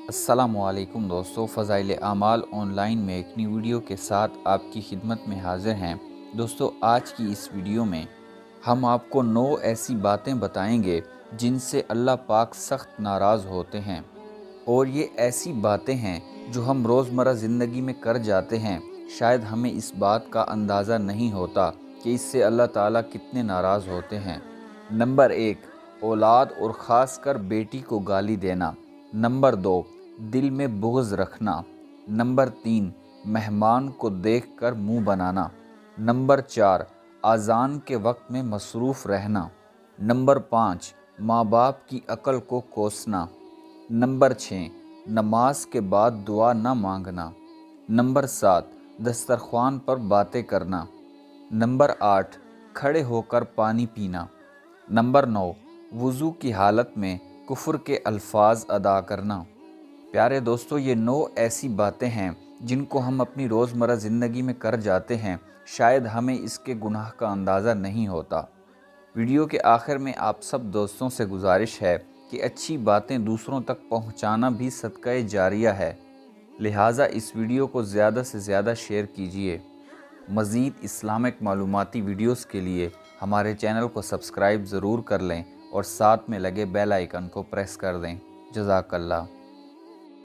अस्सलामुअलैकुम दोस्तों, फ़ज़ाइल आमाल ऑनलाइन में एक नई वीडियो के साथ आपकी खिदमत में हाज़िर हैं। दोस्तों, आज की इस वीडियो में हम आपको 9 ऐसी बातें बताएंगे जिनसे अल्लाह पाक सख्त नाराज़ होते हैं। और ये ऐसी बातें हैं जो हम रोज़मर्रा ज़िंदगी में कर जाते हैं, शायद हमें इस बात का अंदाज़ा नहीं होता कि इससे अल्लाह ताला कितने नाराज़ होते हैं। नंबर 1, औलाद और ख़ास कर बेटी को गाली देना। नंबर 2, दिल में बुग़्ज़ रखना। नंबर 3, मेहमान को देखकर मुंह बनाना। नंबर 4, अज़ान के वक्त में मसरूफ़ रहना। नंबर 5, माँ बाप की अक्ल को कोसना। नंबर 6, नमाज के बाद दुआ न मांगना। नंबर 7, दस्तरख्वान पर बातें करना। नंबर 8, खड़े होकर पानी पीना। नंबर 9, वुज़ू की हालत में कुफ्र के अल्फाज अदा करना। प्यारे दोस्तों, ये 9 ऐसी बातें हैं जिनको हम अपनी रोज़मर्रा ज़िंदगी में कर जाते हैं, शायद हमें इसके गुनाह का अंदाज़ा नहीं होता। वीडियो के आखिर में आप सब दोस्तों से गुजारिश है कि अच्छी बातें दूसरों तक पहुंचाना भी सदक़े जारिया है, लिहाजा इस वीडियो को ज़्यादा से ज़्यादा शेयर कीजिए। मज़ीद इस्लामिक मालूमाती वीडियोस के लिए हमारे चैनल को सब्सक्राइब ज़रूर कर लें और साथ में लगे बेल आइकन को प्रेस कर दें। जज़ाकल्लाह।